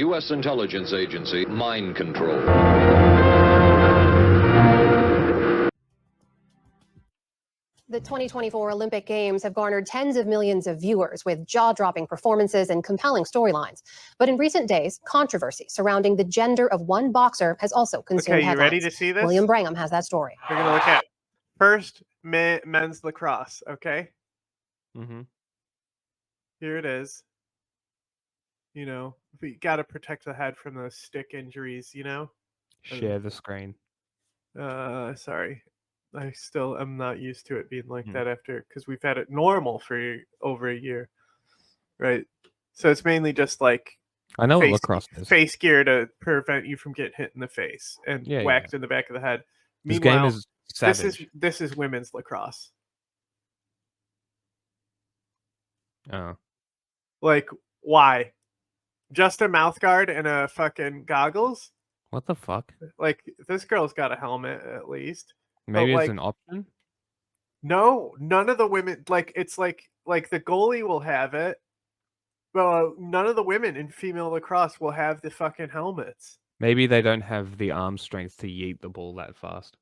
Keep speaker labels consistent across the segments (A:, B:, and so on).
A: U.S. intelligence agency mind control.
B: The 2024 Olympic Games have garnered tens of millions of viewers with jaw-dropping performances and compelling storylines. But in recent days, controversy surrounding the gender of one boxer has also consumed headlines.
C: Okay, you ready to see this?
B: William Brangham has that story.
C: We're going to look at first men's lacrosse, okay?
D: Mm-hmm.
C: Here it is. You know, we got to protect the head from those stick injuries, you know?
D: Share the screen.
C: Sorry. I still am not used to it being like that after, because we've had it normal for over a year, right? So it's mainly just like
D: I know what lacrosse is.
C: Face gear to prevent you from getting hit in the face and whacked in the back of the head.
D: This
C: Meanwhile,
D: game is savage.
C: This is women's lacrosse.
D: Oh.
C: Like, why? Just a mouth guard and a fucking goggles?
D: What the fuck?
C: Like, this girl's got a helmet at least.
D: Maybe
C: but,
D: it's
C: like,
D: an option?
C: No, none of the women, like, it's like the goalie will have it, but none of the women in female lacrosse will have the fucking helmets.
D: Maybe they don't have the arm strength to yeet the ball that fast.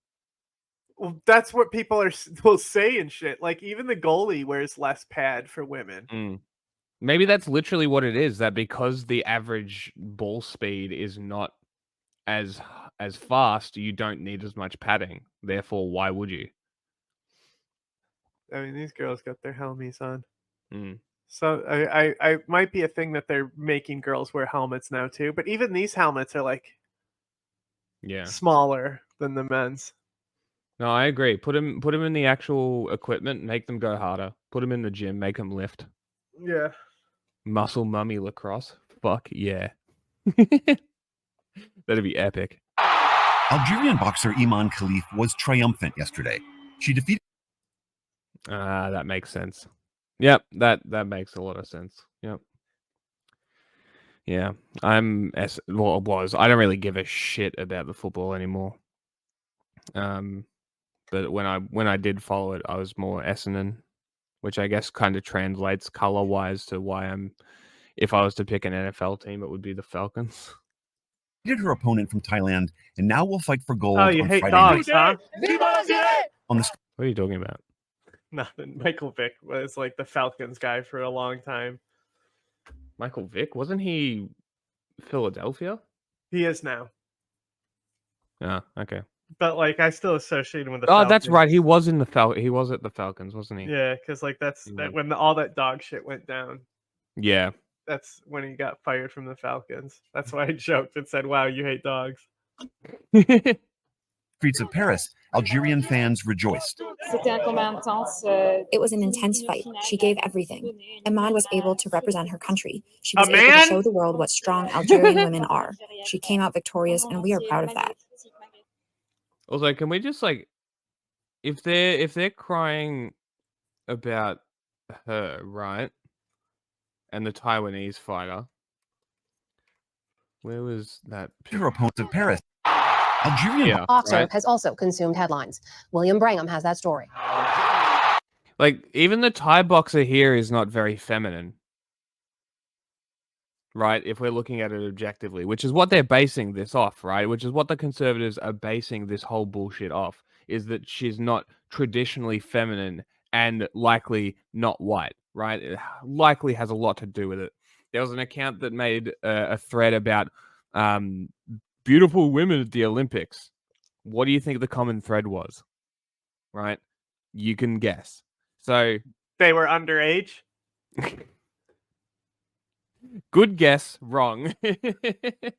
C: Well, that's what people will say and shit. Like, even the goalie wears less pad for women.
D: Maybe that's literally what it is, that because the average ball speed is not as fast, you don't need as much padding. Therefore, why would you?
C: I mean, these girls got their helmets on.
D: Mm.
C: So I might be a thing that they're making girls wear helmets now too. But even these helmets are like, smaller than the men's.
D: No, I agree. Put them in the actual equipment, make them go harder. Put them in the gym, make them lift.
C: Yeah.
D: Muscle mummy lacrosse. Fuck yeah. That'd be epic.
E: Algerian boxer Imane Khelif was triumphant yesterday. She defeated...
D: That makes sense. Yep, that makes a lot of sense. Yep. Yeah, I don't really give a shit about the football anymore. But when I did follow it, I was more Essendon, which I guess kind of translates color-wise to why if I was to pick an NFL team, it would be the Falcons.
E: Her opponent from Thailand, and now will fight for gold.
C: Oh, you
E: on
C: hate
E: Friday
C: dogs,
E: night.
C: huh?
E: On the...
D: What are you talking about?
C: Nothing. Michael Vick was like the Falcons guy for a long time.
D: Michael Vick? Wasn't he Philadelphia?
C: He is now.
D: Oh, okay.
C: But like, I still associate him with the Falcons.
D: That's right. He was in the He was at the Falcons, wasn't he?
C: Yeah, because like when all that dog shit went down.
D: Yeah.
C: That's when he got fired from the Falcons. That's why I joked and said, "Wow, you hate dogs."
E: Streets of Paris, Algerian fans rejoiced.
F: It was an intense fight. She gave everything. Imane was able to represent her country. She was able to show the world what strong Algerian women are. She came out victorious, and we are proud of that.
D: Also, can we just if they're crying about her, right? And the Taiwanese fighter. Where was that?
E: Her opponent of Paris. Algerian
B: boxer has also consumed headlines. William Brangham has that story.
D: Like, even the Thai boxer here is not very feminine. Right? If we're looking at it objectively, which is what they're basing this off, right? Which is what the conservatives are basing this whole bullshit off, is that she's not traditionally feminine and likely not white, right? It likely has a lot to do with it. There was an account that made a thread about beautiful women at the Olympics. What do you think the common thread was? Right? You can guess. So
C: they were underage.
D: Good guess, wrong. They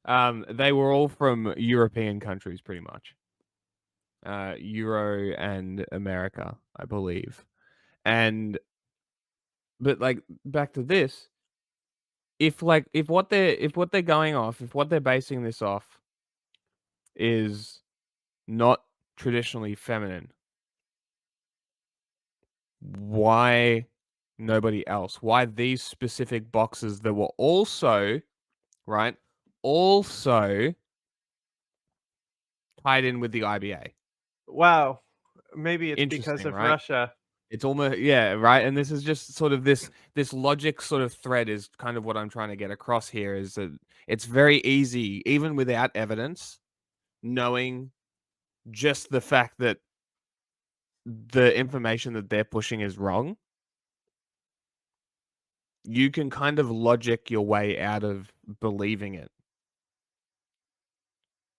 D: were all from European countries, pretty much. Euro and America, I believe. But like, back to this. If what they're going off, if what they're basing this off is not traditionally feminine, why nobody else? Why these specific boxes that were also, right, also tied in with the IBA?
C: Wow. Maybe it's because of
D: right?
C: Russia.
D: It's almost right. And this is just sort of this logic sort of thread is kind of what I'm trying to get across here is that it's very easy, even without evidence, knowing just the fact that the information that they're pushing is wrong. You can kind of logic your way out of believing it.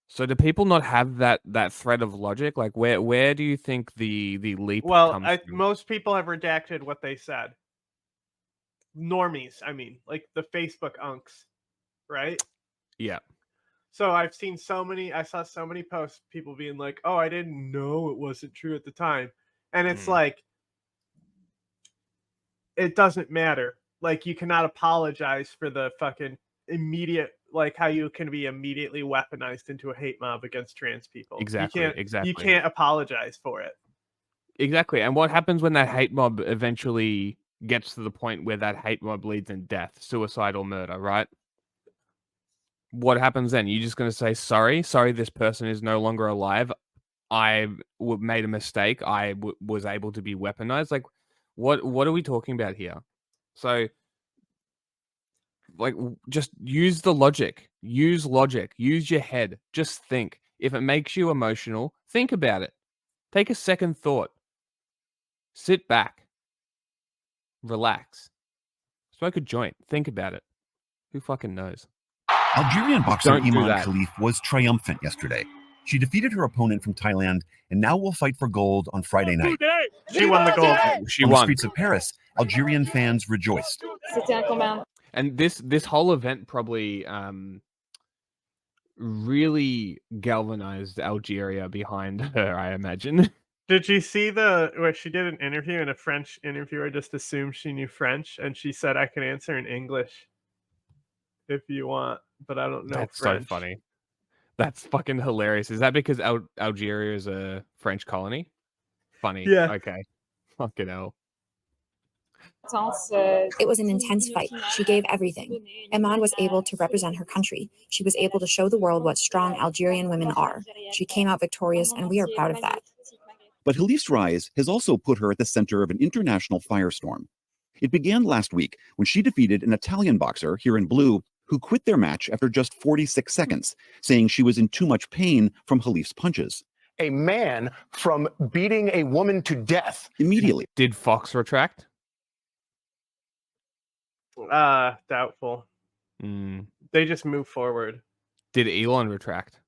D: So do people not have that thread of logic? Like where do you think the leap comes from?
C: Most people have redacted what they said. Normies, I mean, like the Facebook unks, right?
D: Yeah.
C: So I saw so many posts, people being like, "Oh, I didn't know it wasn't true at the time," and it's like, it doesn't matter. Like, you cannot apologize for the fucking immediate, like how you can be immediately weaponized into a hate mob against trans people.
D: Exactly.
C: You can't apologize for it.
D: Exactly. And what happens when that hate mob eventually gets to the point where that hate mob leads in death, suicide or murder, right? What happens then? You're just going to say, sorry, this person is no longer alive. I made a mistake. I was able to be weaponized. Like, what are we talking about here? So, like, just use the logic. Use logic. Use your head. Just think. If it makes you emotional, think about it. Take a second thought. Sit back. Relax. Smoke a joint. Think about it. Who fucking knows?
E: Algerian boxer
D: Don't do
E: Imane
D: that.
E: Khelif was triumphant yesterday. She defeated her opponent from Thailand and now will fight for gold on Friday night.
C: She won the gold.
D: She
E: On
D: won.
E: the streets of Paris, Algerian fans rejoiced.
D: And this whole event probably really galvanized Algeria behind her, I imagine.
C: Did you see where she did an interview and a French interviewer just assumed she knew French and she said, "I can answer in English if you want, but I don't know
D: That's
C: French."
D: so funny. That's fucking hilarious. Is that because Algeria is a French colony? Funny.
C: Yeah.
D: Okay. Fucking hell.
F: It was an intense fight. She gave everything. Imane was able to represent her country. She was able to show the world what strong Algerian women are. She came out victorious, and we are proud of that.
G: But Khelif's rise has also put her at the center of an international firestorm. It began last week when she defeated an Italian boxer here in blue who quit their match after just 46 seconds, saying she was in too much pain from Khelif's punches.
H: A man from beating a woman to death.
G: Immediately.
D: Did Fox retract?
C: Doubtful.
D: Mm.
C: They just move forward.
D: Did Elon retract?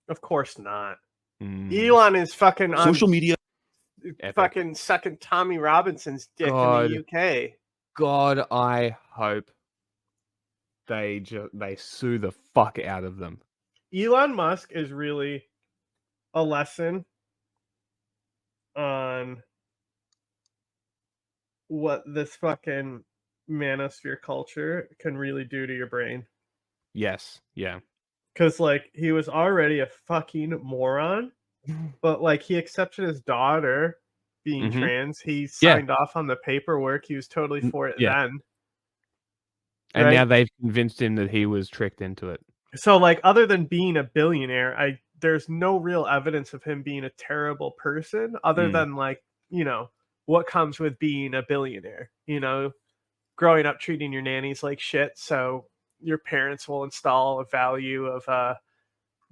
C: Of course not.
D: Mm.
C: Elon is fucking on
G: Social media.
C: fucking sucking Tommy Robinson's dick in the UK.
D: God, I hope they sue the fuck out of them.
C: Elon Musk is really a lesson on what this fucking manosphere culture can really do to your brain.
D: Yes, yeah.
C: Because, like, he was already a fucking moron, but, like, he accepted his daughter being trans. He signed off on the paperwork. He was totally for it then.
D: And now they've convinced him that he was tricked into it.
C: So, like, other than being a billionaire, there's no real evidence of him being a terrible person other than, like, you know, what comes with being a billionaire, you know, growing up treating your nannies like shit. So your parents will install a value of,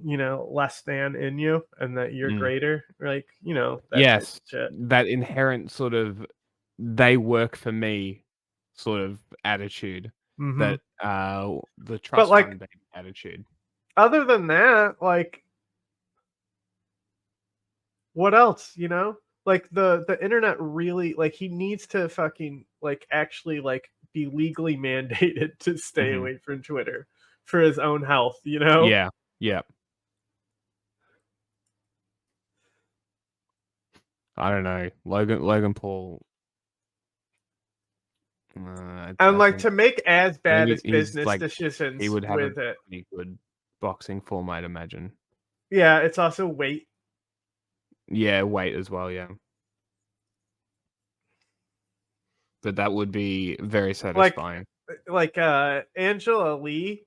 C: you know, less than in you and that you're greater. Like, you know,
D: yes, that inherent sort of they work for me sort of attitude. That the trust fund attitude.
C: Other than that, like, what else, you know? Like the internet really, like, he needs to fucking, like, actually, like, be legally mandated to stay away from Twitter for his own health, you know?
D: Yeah. I don't know. Logan Paul.
C: And, like, to make as bad as business decisions
D: he would have
C: with
D: a pretty good boxing form, I'd imagine.
C: Yeah, it's also weight.
D: Yeah, weight as well, yeah. But that would be very satisfying.
C: Like Angela Lee,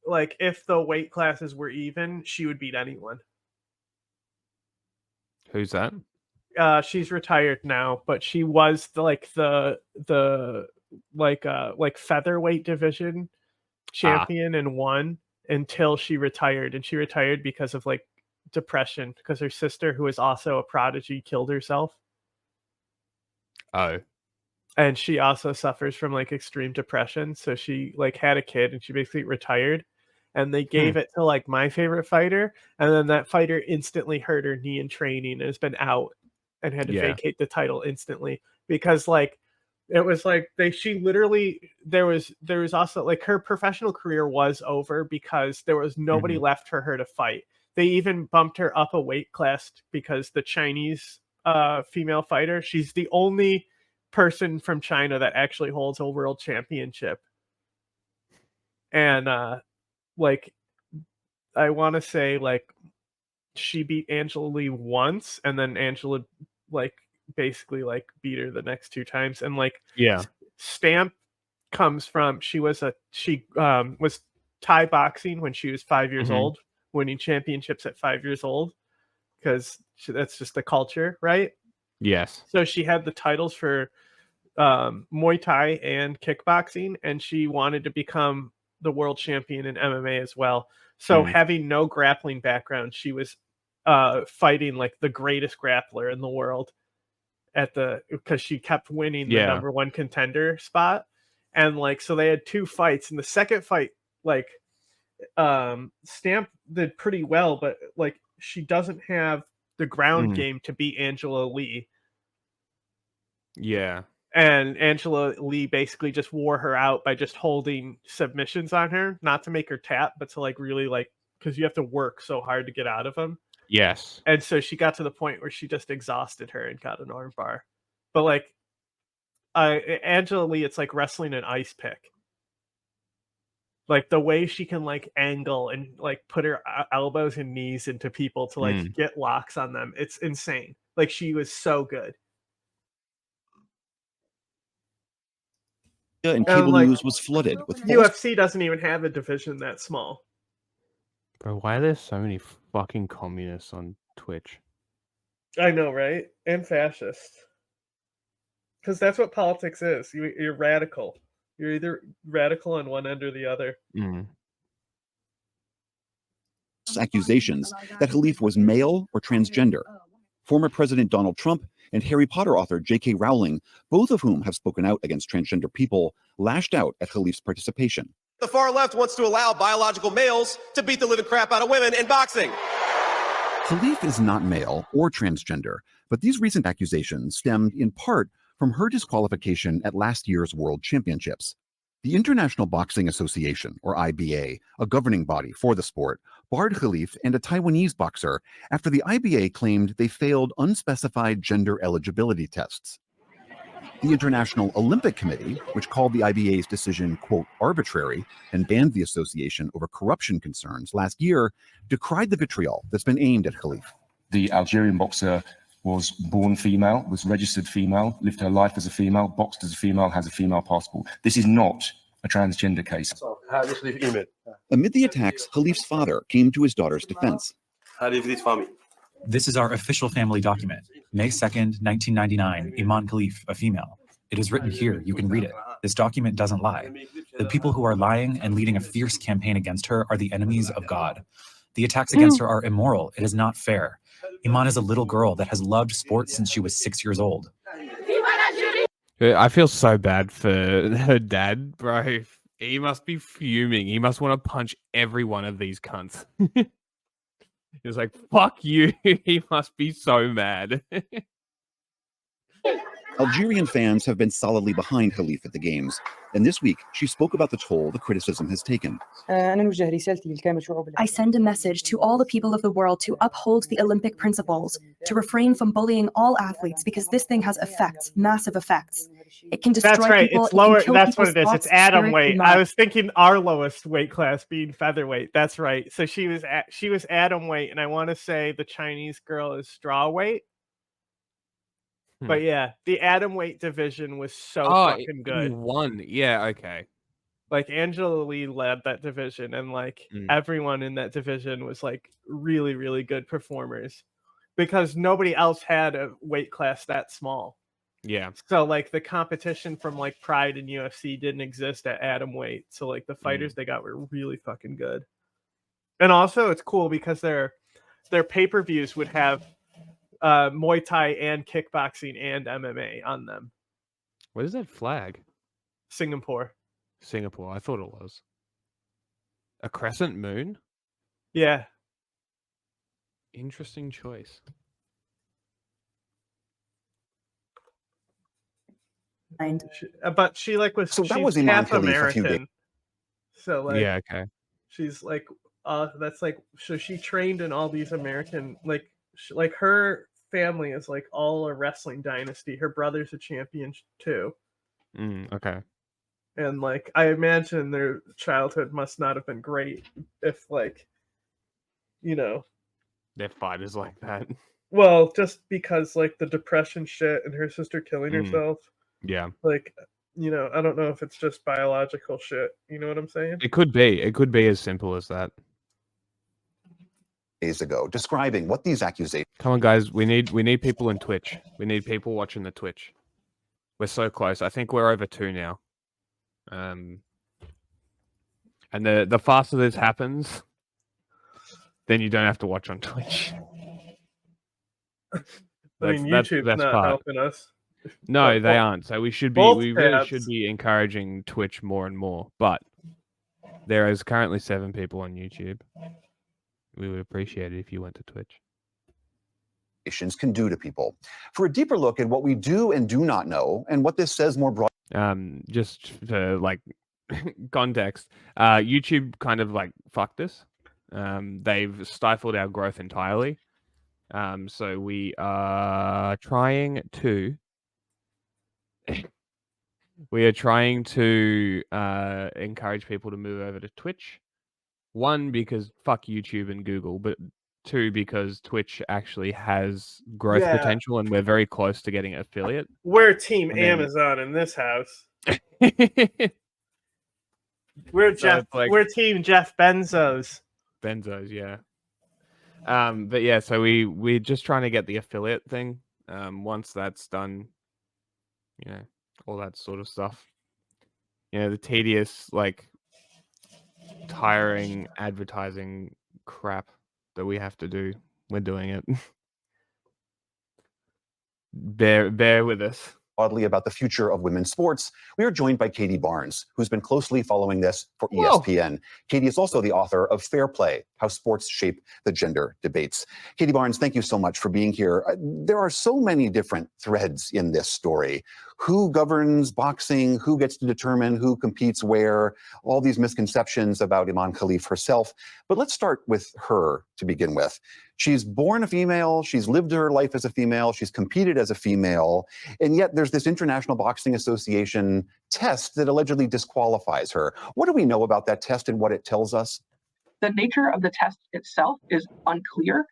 C: like, if the weight classes were even, she would beat anyone.
D: Who's that?
C: she's retired now, but she was the featherweight division champion and won until she retired. And she retired because of like depression, because her sister, who is also a prodigy, killed herself.
D: Oh.
C: And she also suffers from like extreme depression. So she like had a kid and she basically retired. And they gave it to like my favorite fighter. And then that fighter instantly hurt her knee in training and has been out and had to vacate the title instantly because like it was like she literally there was also like her professional career was over because there was nobody left for her to fight. They even bumped her up a weight class because the Chinese female fighter, she's the only person from China that actually holds a world championship. And like I want to say like she beat Angela Lee once and then Angela like basically like beat her the next 2 times. And like Stamp comes from she was Thai boxing when she was 5 years old, winning championships at 5 years old because that's just the culture, right?
D: Yes.
C: So she had the titles for Muay Thai and kickboxing, and she wanted to become the world champion in MMA as well. So having no grappling background, she was fighting like the greatest grappler in the world because she kept winning the number 1 contender spot. And like so they had 2 fights, and the second fight like Stamp did pretty well, but like she doesn't have the ground game to beat Angela Lee.
D: Yeah.
C: And Angela Lee basically just wore her out by just holding submissions on her, not to make her tap, but to like really like, because you have to work so hard to get out of them.
D: Yes.
C: And so she got to the point where she just exhausted her and got an arm bar. But like Angela Lee, it's like wrestling an ice pick. Like the way she can like angle and like put her elbows and knees into people to like get locks on them. It's insane. Like she was so good.
G: And cable news was flooded with
C: UFC doesn't even have a division that small.
D: Bro, why are there so many fucking communists on Twitch?
C: I know, right? And fascists. Because that's what politics is. You're radical. You're either radical on one end or the other.
G: Accusations that Khelif was male or transgender. Former President Donald Trump and Harry Potter author J.K. Rowling, both of whom have spoken out against transgender people, lashed out at Khelif's participation.
I: The far left wants to allow biological males to beat the living crap out of women in boxing.
G: Khelif is not male or transgender, but these recent accusations stemmed in part from her disqualification at last year's World Championships. The International Boxing Association, or IBA, a governing body for the sport, barred Khelif and a Taiwanese boxer after the IBA claimed they failed unspecified gender eligibility tests. The International Olympic Committee, which called the IBA's decision, quote, arbitrary, and banned the association over corruption concerns last year, decried the vitriol that's been aimed at Khelif.
J: The Algerian boxer was born female, was registered female, lived her life as a female, boxed as a female, has a female passport. This is not a transgender case.
G: Amid the attacks, Khelif's father came to his daughter's defense.
K: This is our official family document. May 2nd, 1999, Imane Khelif, a female. It is written here. You can read it. This document doesn't lie. The people who are lying and leading a fierce campaign against her are the enemies of God. The attacks against her are immoral. It is not fair. Imane is a little girl that has loved sports since she was 6 years old.
D: I feel so bad for her dad, bro. He must be fuming. He must want to punch every one of these cunts. He's like, fuck you. He must be so mad.
G: Algerian fans have been solidly behind Khelif at the Games, and this week she spoke about the toll the criticism has taken.
L: I send a message to all the people of the world to uphold the Olympic principles, to refrain from bullying all athletes, because this thing has effects, massive effects. It can destroy
C: That's right.
L: people.
C: It's lower.
L: That's
C: what it is. It's atom weight. I was thinking our lowest weight class being featherweight. That's right. So she was atom weight, and I want to say the Chinese girl is straw weight. But yeah, the atom weight division was so fucking good.
D: Won. Yeah, okay.
C: Like Angela Lee led that division, and like everyone in that division was like really, really good performers. because nobody else had a weight class that small.
D: Yeah.
C: So like the competition from like Pride and UFC didn't exist at atom weight. So like the fighters they got were really fucking good. And also it's cool because their pay-per-views would have Muay Thai and kickboxing and MMA on them.
D: What is that flag?
C: Singapore.
D: I thought it was a crescent moon.
C: Yeah.
D: Interesting choice.
C: But she like was
E: So that
C: she's
E: was Imane
C: half
E: Khelif a few days.
C: American. So like
D: Yeah, okay.
C: She's like that's like so she trained in all these American like her family is like all a wrestling dynasty. Her brother's a champion too.
D: Okay.
C: And like I imagine their childhood must not have been great if like
D: They're fighters like that.
C: Well, just because like the depression shit and her sister killing herself.
D: Yeah.
C: Like I don't know if it's just biological shit. You know what I'm saying?
D: It could be. It could be as simple as that.
E: Days ago, describing what these accusations.
D: Come on, guys. We need people in Twitch. We need people watching the Twitch. We're so close. I think we're over 2 now. And the faster this happens, then you don't have to watch on Twitch.
C: I mean, YouTube's not helping us.
D: No, they aren't. So we really should be encouraging Twitch more and more. But there is currently 7 people on YouTube. We would appreciate it if you went to Twitch.
E: Can do to people. For a deeper look at what we do and do not know, and what this says more broadly.
D: Just for like context, YouTube kind of like fucked us. They've stifled our growth entirely. So we are trying to encourage people to move over to Twitch. 1, because fuck YouTube and Google, but 2, because Twitch actually has growth potential and we're very close to getting an affiliate.
C: We're team Amazon in this house. We're team Jeff Bezos.
D: Yeah. But yeah, so we're just trying to get the affiliate thing. Once that's done, all that sort of stuff. The tedious, like, tiring advertising crap that we have to do. We're doing it. Bear with us.
E: Broadly about the future of women's sports, we are joined by Katie Barnes, who's been closely following this for ESPN. Katie is also the author of Fair Play, How Sports Shape the Gender Debates. Katie Barnes, thank you so much for being here. There are so many different threads in this story. Who governs boxing? Who gets to determine who competes where? All these misconceptions about Imane Khelif herself. But let's start with her to begin with. She's born a female, she's lived her life as a female, she's competed as a female, and yet there's this International Boxing Association test that allegedly disqualifies her. What do we know about that test and what it tells us?
M: The nature of the test itself is unclear.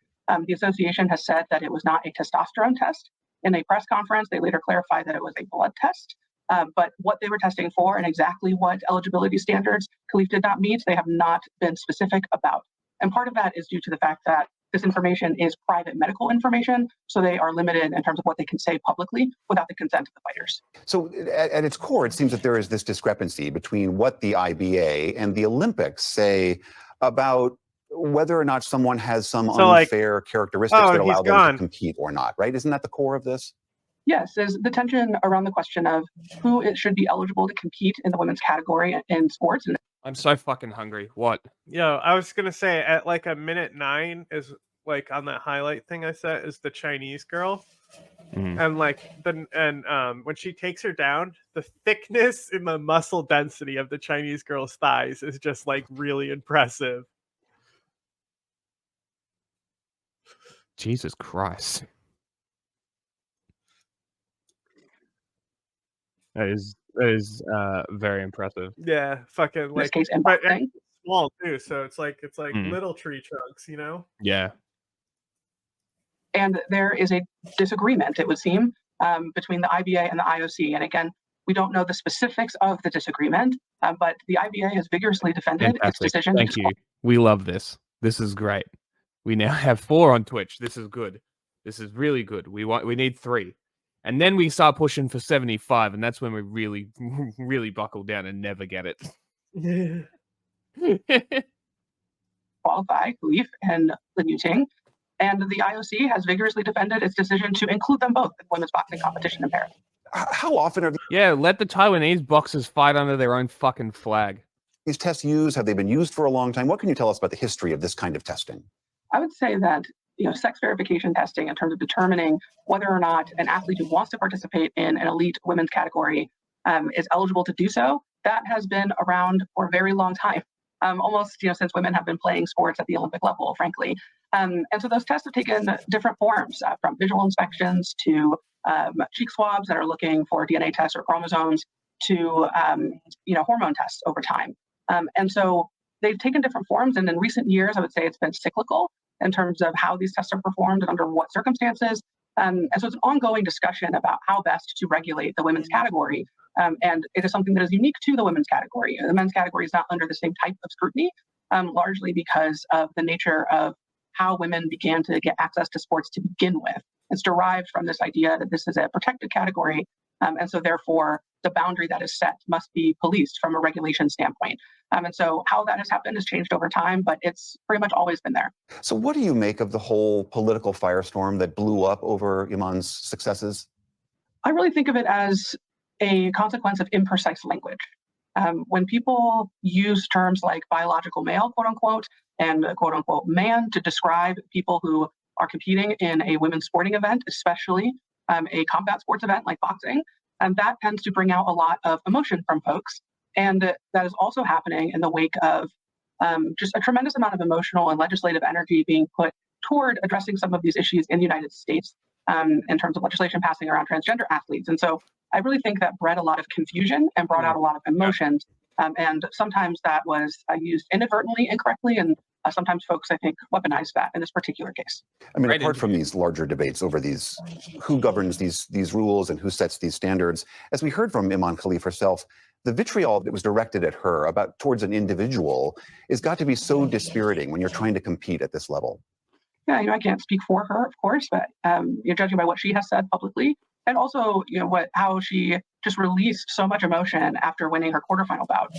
M: The association has said that it was not a testosterone test. In a press conference, they later clarified that it was a blood test. But what they were testing for and exactly what eligibility standards Khelif did not meet, they have not been specific about. And part of that is due to the fact that this information is private medical information, so they are limited in terms of what they can say publicly without the consent of the fighters.
E: So at its core, it seems that there is this discrepancy between what the IBA and the Olympics say about whether or not someone has some unfair characteristics that allow them to compete or not, right? Isn't that the core of this?
M: Yes, there's the tension around the question of who it should be eligible to compete in the women's category in sports.
D: I'm so fucking hungry. What?
C: Yo, I was gonna say at like a minute 9 is like on that highlight thing I set is the Chinese girl, and like when she takes her down, the thickness and the muscle density of the Chinese girl's thighs is just like really impressive.
D: Jesus Christ. That is very impressive.
C: Yeah, fucking like,
M: case,
C: but it's small too, so it's like little tree trunks,
D: Yeah.
M: And there is a disagreement, it would seem, between the IBA and the IOC. And again, we don't know the specifics of the disagreement, but the IBA has vigorously defended its decision.
D: Thank you. We love this. This is great. We now have 4 on Twitch. This is good. This is really good. We need 3. And then we start pushing for 75, and that's when we really, really buckle down and never get it.
M: Qualify Khelif and Liu Ting, and the IOC has vigorously defended its decision to include them both in women's boxing competition in Paris.
E: How often are
D: Yeah, let the Taiwanese boxers fight under their own fucking flag.
E: these tests used? Have they been used for a long time? What can you tell us about the history of this kind of testing?
M: I would say that sex verification testing in terms of determining whether or not an athlete who wants to participate in an elite women's category is eligible to do so, that has been around for a very long time. Almost since women have been playing sports at the Olympic level, frankly. And so those tests have taken different forms, from visual inspections to cheek swabs that are looking for DNA tests or chromosomes to hormone tests over time. And so they've taken different forms. And in recent years, I would say it's been cyclical in terms of how these tests are performed and under what circumstances. And so it's an ongoing discussion about how best to regulate the women's category. And it is something that is unique to the women's category. The men's category is not under the same type of scrutiny, largely because of the nature of how women began to get access to sports to begin with. It's derived from this idea that this is a protected category. And so therefore, the boundary that is set must be policed from a regulation standpoint. And so how that has happened has changed over time, but it's pretty much always been there.
E: So what do you make of the whole political firestorm that blew up over Imane's successes?
M: I really think of it as a consequence of imprecise language. When people use terms like biological male, quote unquote, and quote unquote man to describe people who are competing in a women's sporting event, especially a combat sports event like boxing, and that tends to bring out a lot of emotion from folks. And that is also happening in the wake of just a tremendous amount of emotional and legislative energy being put toward addressing some of these issues in the United States in terms of legislation passing around transgender athletes. And so I really think that bred a lot of confusion and brought out a lot of emotions. And sometimes that was used inadvertently, incorrectly, and sometimes folks, I think, weaponize that in this particular case.
E: I mean, apart from these larger debates over these, who governs these rules and who sets these standards, as we heard from Imane Khelif herself, the vitriol that was directed at her towards an individual has got to be so dispiriting when you're trying to compete at this level.
M: Yeah, I can't speak for her, of course, but you're judging by what she has said publicly, and also, how she just released so much emotion after winning her quarterfinal bout.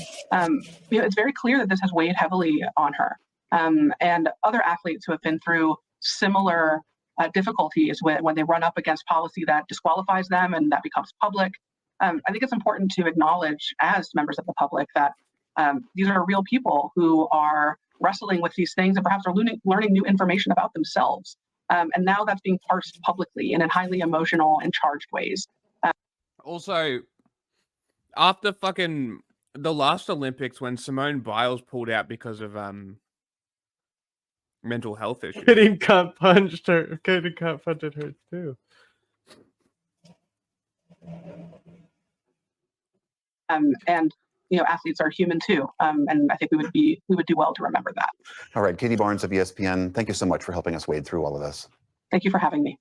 M: It's very clear that this has weighed heavily on her. And other athletes who have been through similar difficulties when they run up against policy that disqualifies them and that becomes public. I think it's important to acknowledge as members of the public that these are real people who are wrestling with these things and perhaps are learning new information about themselves. And now that's being parsed publicly and in highly emotional and charged ways.
D: Also, after the last Olympics, when Simone Biles pulled out because of mental health issues.
C: Getting cut punched her too.
M: And athletes are human too, and I think we would do well to remember that.
E: All right, Katie Barnes of ESPN, thank you so much for helping us wade through all of this.
M: Thank you for having me.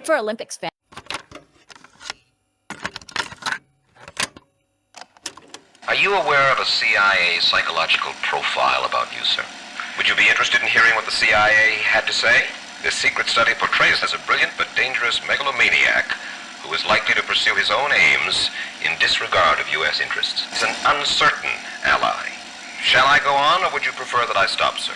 N: For Olympics fans.
O: Are you aware of a CIA psychological profile about you, sir? Would you be interested in hearing what the CIA had to say? This secret study portrays as a brilliant but dangerous megalomaniac who is likely to pursue his own aims in disregard of U.S. interests. He's an uncertain ally. Shall I go on, or would you prefer that I stop, sir?